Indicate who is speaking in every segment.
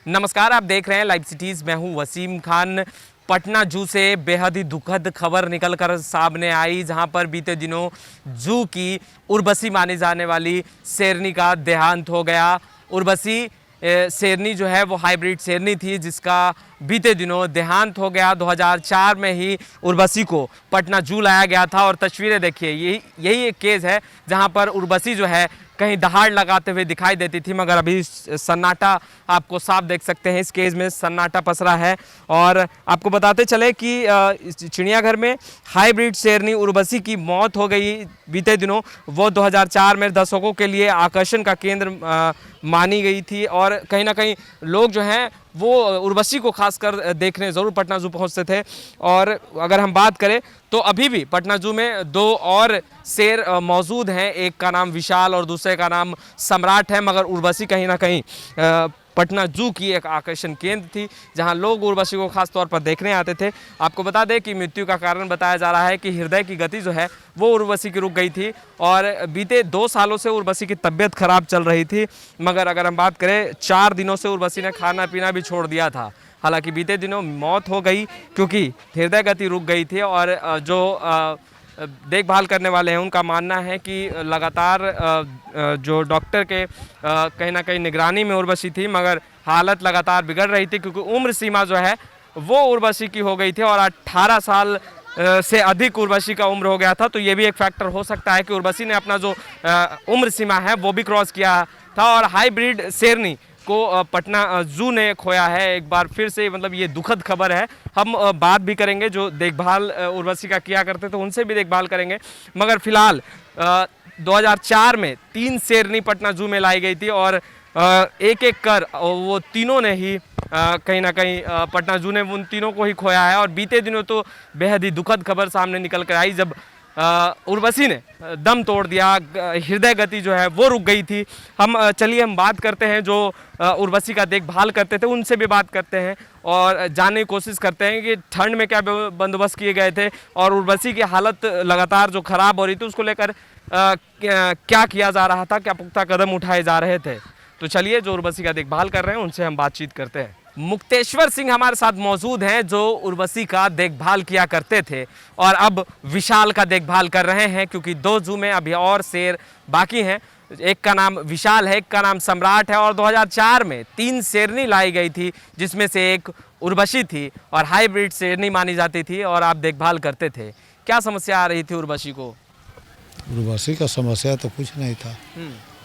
Speaker 1: नमस्कार, आप देख रहे हैं लाइव सिटीज़। मैं हूं वसीम खान। पटना जू से बेहद ही दुखद खबर निकलकर सामने आई, जहां पर बीते दिनों जू की उर्वशी मानी जाने वाली शेरनी का देहांत हो गया। उर्वशी शेरनी जो है वो हाइब्रिड शेरनी थी, जिसका बीते दिनों देहांत हो गया। 2004 में ही उर्वशी को पटना जू लाया गया था और तस्वीरें देखिए, यही एक केस है जहां पर उर्वशी जो है कहीं दहाड़ लगाते हुए दिखाई देती थी, मगर अभी सन्नाटा आपको साफ देख सकते हैं। इस केस में सन्नाटा पसरा है। और आपको बताते चले कि चिड़ियाघर में हाइब्रिड शेरनी उर्वशी की मौत हो गई बीते दिनों। वो 2004 में दर्शकों के लिए आकर्षण का केंद्र मानी गई थी और कहीं ना कहीं लोग जो हैं वो उर्वशी को खासकर देखने ज़रूर पटना जू पहुंचते थे। और अगर हम बात करें तो अभी भी पटना जू में दो और शेर मौजूद हैं। एक का नाम विशाल और दूसरे का नाम सम्राट है, मगर उर्वशी कहीं ना कहीं पटना जू की एक आकर्षण केंद्र थी, जहां लोग उर्वशी को खास तौर पर देखने आते थे। आपको बता दें कि मृत्यु का कारण बताया जा रहा है कि हृदय की गति जो है वो उर्वशी की रुक गई थी और बीते 2 सालों से उर्वशी की तबीयत खराब चल रही थी। मगर अगर हम बात करें, 4 दिनों से उर्वशी ने खाना पीना भी छोड़ दिया था। हालांकि बीते दिनों मौत हो गई क्योंकि हृदय गति रुक गई थी। और जो देखभाल करने वाले हैं उनका मानना है कि लगातार जो डॉक्टर के कहीं ना कहीं निगरानी में उर्वशी थी, मगर हालत लगातार बिगड़ रही थी क्योंकि उम्र सीमा जो है वो उर्वशी की हो गई थी और 18 साल से अधिक उर्वशी का उम्र हो गया था। तो ये भी एक फैक्टर हो सकता है कि उर्वशी ने अपना जो उम्र सीमा है वो भी क्रॉस किया था। और हाइब्रिड शेरनी को पटना जू ने खोया है एक बार फिर से। मतलब ये दुखद खबर है। हम बात भी करेंगे जो देखभाल उर्वशी का किया करते थे, उनसे भी देखभाल करेंगे। मगर फिलहाल 2004 में 3 शेरनी पटना जू में लाई गई थी और एक एक कर वो तीनों ने ही कहीं ना कहीं पटना जू ने उन तीनों को ही खोया है। और बीते दिनों तो बेहद ही दुखद खबर सामने निकल कर आई जब उर्वशी ने दम तोड़ दिया, हृदय गति जो है वो रुक गई थी। चलिए हम बात करते हैं जो उर्वशी का देखभाल करते थे, उनसे भी बात करते हैं और जानने की कोशिश करते हैं कि ठंड में क्या बंदोबस्त किए गए थे और उर्वशी की हालत लगातार जो खराब हो रही थी उसको लेकर क्या किया जा रहा था, क्या पुख्ता कदम उठाए जा रहे थे। तो चलिए जो उर्वशी का देखभाल कर रहे हैं उनसे हम बातचीत करते हैं। मुक्तेश्वर सिंह हमारे साथ मौजूद हैं जो उर्वशी का देखभाल किया करते थे और अब विशाल का देखभाल कर रहे हैं, क्योंकि 2 जू में अभी और शेर बाकी हैं। एक का नाम विशाल है, एक का नाम सम्राट है। और 2004 में 3 शेरनी लाई गई थी, जिसमें से एक उर्वशी थी और हाइब्रिड शेरनी मानी जाती थी और आप देखभाल करते थे। क्या समस्या आ रही थी उर्वशी को?
Speaker 2: उर्वशी का समस्या तो कुछ नहीं था,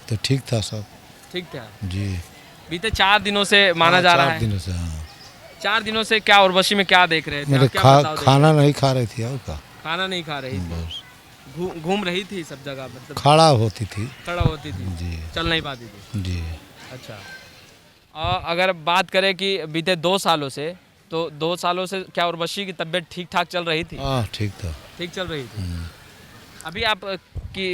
Speaker 2: तो ठीक था, सब
Speaker 1: ठीक था
Speaker 2: जी।
Speaker 1: बीते 4 दिनों से माना जा रहा है।
Speaker 2: 4 दिनों से, हाँ।
Speaker 1: 4 दिनों से क्या उर्वशी में क्या देख रहे थे?
Speaker 2: मेरे खाना नहीं खा रही थी और का
Speaker 1: खाना नहीं खा रही थी, घूम रही थी सब जगह, मतलब
Speaker 2: खड़ा होती थी,
Speaker 1: खड़ा होती थी
Speaker 2: जी,
Speaker 1: चल नहीं पाती थी
Speaker 2: जी।
Speaker 1: अच्छा। और अगर बात करें कि बीते 2 सालों से, तो 2 सालों से क्या उर्वशी की तबीयत ठीक ठाक चल रही थी?
Speaker 2: हाँ, ठीक था,
Speaker 1: ठीक चल रही थी। अभी आप की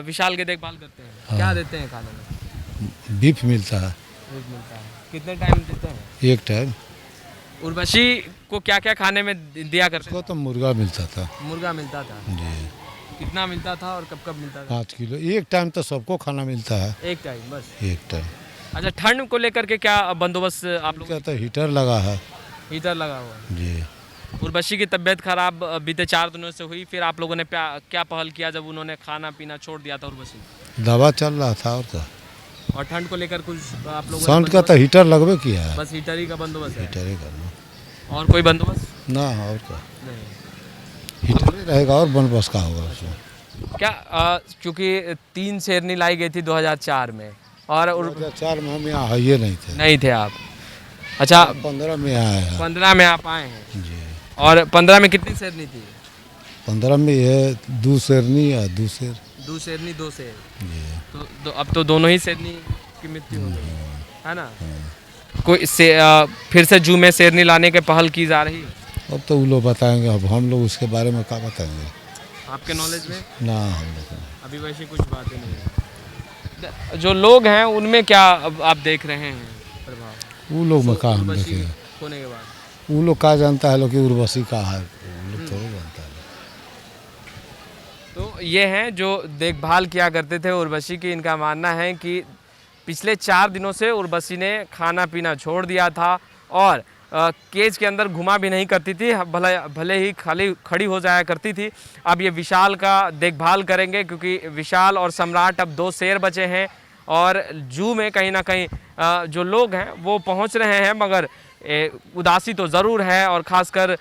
Speaker 1: विशाल के देखभाल करते हैं,
Speaker 2: हाँ।
Speaker 1: क्या देते हैं खाने में?
Speaker 2: बीफ मिलता है,
Speaker 1: मिलता है। कितने टाइम देते हैं?
Speaker 2: एक टाइम।
Speaker 1: उर्वशी को क्या क्या खाने में दिया करते
Speaker 2: उसको तो मुर्गा मिलता था,
Speaker 1: मुर्गा मिलता था।
Speaker 2: जी।
Speaker 1: कितना मिलता था और कब कब मिलता था?
Speaker 2: 5 किलो एक टाइम तो सबको खाना मिलता है,
Speaker 1: एक टाइम बस,
Speaker 2: एक टाइम।
Speaker 1: अच्छा, ठंड को लेकर के क्या बंदोबस्त आप लोग?
Speaker 2: क्या तो हीटर लगा है,
Speaker 1: हीटर लगा हुआ है।
Speaker 2: जी।
Speaker 1: उर्वशी की तबीयत खराब बीते 4 दिनों से हुई, फिर आप लोगों ने क्या पहल किया जब उन्होंने खाना पीना छोड़ दिया था उर्वशी?
Speaker 2: दवा चल रहा था और का।
Speaker 1: और ठंड को लेकर कुछ आप लोगों
Speaker 2: ठंड का तो हीटर लगवे किया है,
Speaker 1: बस हीटर ही का बंदोबस्त है?
Speaker 2: हीटर ही करना
Speaker 1: और कोई बंदोबस्त
Speaker 2: ना, और का
Speaker 1: नहीं?
Speaker 2: हीटर ही रहेगा और बंदोबस्त का होगा उसमें।
Speaker 1: क्या क्योंकि 3 शेरनी लाई गई थी 2004 में और
Speaker 2: 2004 में हम यहाँ है ये
Speaker 1: नहीं थे आप? अच्छा,
Speaker 2: 15 में आए हैं,
Speaker 1: 15 में आप आए हैं
Speaker 2: जी।
Speaker 1: और 15 में कितनी शेरनी थी?
Speaker 2: 15 में ये 2 शेरनी या 2 शेर,
Speaker 1: 2 शेरनी 2 शेर,
Speaker 2: जी।
Speaker 1: तो अब तो दोनों ही शेरनी की मृत्यु हो गई है ना? कोई फिर से जू में शेरनी लाने के पहल की जा रही है?
Speaker 2: अब तो वो लोग बताएंगे, अब हम लोग उसके बारे में क्या बताएंगे,
Speaker 1: आपके नॉलेज में?
Speaker 2: ना, हम लोग
Speaker 1: अभी वैसे कुछ बातें नहीं है। जो लोग हैं उनमें क्या अब आप देख रहे हैं प्रभाव?
Speaker 2: वो लोग में का हम
Speaker 1: उर्वशी
Speaker 2: देखे,
Speaker 1: होने के बाद
Speaker 2: वो लोग का जानता है लोग कि उर्वशी का है, वो लोग थोड़ा जानता है।
Speaker 1: तो ये हैं जो देखभाल किया करते थे उर्वशी की। इनका मानना है कि पिछले 4 दिनों से उर्वशी ने खाना पीना छोड़ दिया था और केज के अंदर घुमा भी नहीं करती थी, भले ही खाली खड़ी हो जाया करती थी। अब ये विशाल का देखभाल करेंगे क्योंकि विशाल और सम्राट अब 2 शेर बचे हैं और जू में कहीं ना कहीं जो लोग हैं वो पहुंच रहे हैं, मगर उदासी तो ज़रूर है और ख़ासकर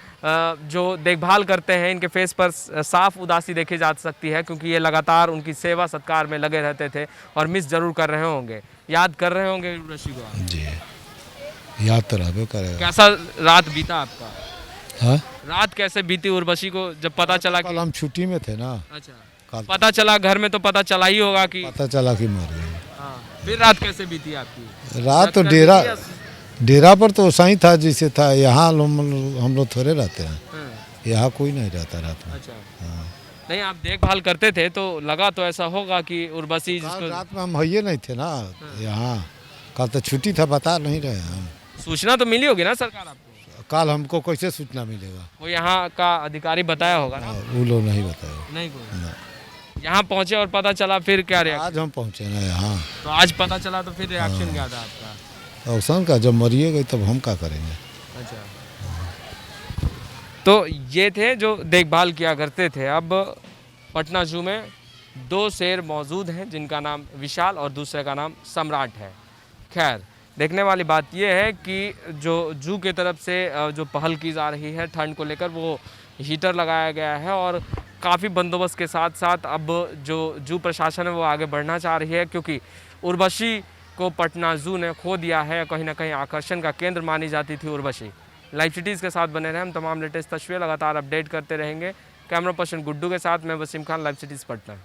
Speaker 1: जो देखभाल करते हैं इनके फेस पर साफ उदासी देखी जा सकती है क्योंकि ये लगातार उनकी सेवा सत्कार में लगे रहते थे और मिस ज़रूर कर रहे होंगे, याद कर रहे होंगे उर्वशी को आप।
Speaker 2: जी याद तो रहबे करेगा।
Speaker 1: कैसा रात बीता आपका?
Speaker 2: हाँ
Speaker 1: रात कैसे बीती उर्वशी को जब पता चला कि
Speaker 2: कल हम छुट्टी में थे ना।
Speaker 1: अच्छा,
Speaker 2: कल
Speaker 1: पता चला घर में तो पता चला ही होगा कि
Speaker 2: पता चला कि मर गए।
Speaker 1: हाँ, फिर रात कैसे बीती आपकी?
Speaker 2: रात तो
Speaker 1: कर
Speaker 2: डेरा
Speaker 1: बीती या-
Speaker 2: डेरा पर तो वैसा ही था जैसे था। यहाँ हम लोग थोड़े रहते हैं,
Speaker 1: हाँ,
Speaker 2: यहाँ कोई नहीं रहता रात में।
Speaker 1: अच्छा,
Speaker 2: हाँ
Speaker 1: नहीं आप देखभाल करते थे तो लगा तो ऐसा होगा कि उर्वशी
Speaker 2: कल
Speaker 1: जिसको
Speaker 2: रात में हम है नहीं थे ना यहाँ। कल तो छुट्टी था, बता नहीं रहे हम।
Speaker 1: सूचना तो मिली होगी ना सरकार आपको?
Speaker 2: कल हमको कैसे सूचना मिलेगा?
Speaker 1: वो यहाँ का अधिकारी बताया होगा ना?
Speaker 2: वो लोग नहीं बताए।
Speaker 1: नहीं कोई
Speaker 2: ना।
Speaker 1: यहाँ पहुँचे और पता चला फिर क्या रिएक्शन?
Speaker 2: आज हम पहुँचे ना यहाँ।
Speaker 1: तो आज पता चला तो फिर रिएक्शन क्या था आपका?
Speaker 2: अवसान का जब मरिए गई तब हम क्या करेंगे?
Speaker 1: अच्छा, तो ये थे जो देखभाल किया करते थे। अब पटना जू में 2 शेर मौजूद हैं जिनका नाम विशाल और दूसरे का नाम सम्राट है। खैर देखने वाली बात यह है कि जो जू की तरफ से जो पहल की जा रही है ठंड को लेकर, वो हीटर लगाया गया है और काफ़ी बंदोबस्त के साथ साथ अब जो जू प्रशासन है वो आगे बढ़ना चाह रही है क्योंकि उर्वशी को पटना जू ने खो दिया है। कहीं ना कहीं आकर्षण का केंद्र मानी जाती थी उर्वशी। लाइव सिटीज़ के साथ बने रहे हम, तमाम लेटेस्ट तस्वीरें लगातार अपडेट करते रहेंगे। कैमरा पर्सन गुड्डू के साथ मैं वसीम खान, लाइव सिटीज़ पटना।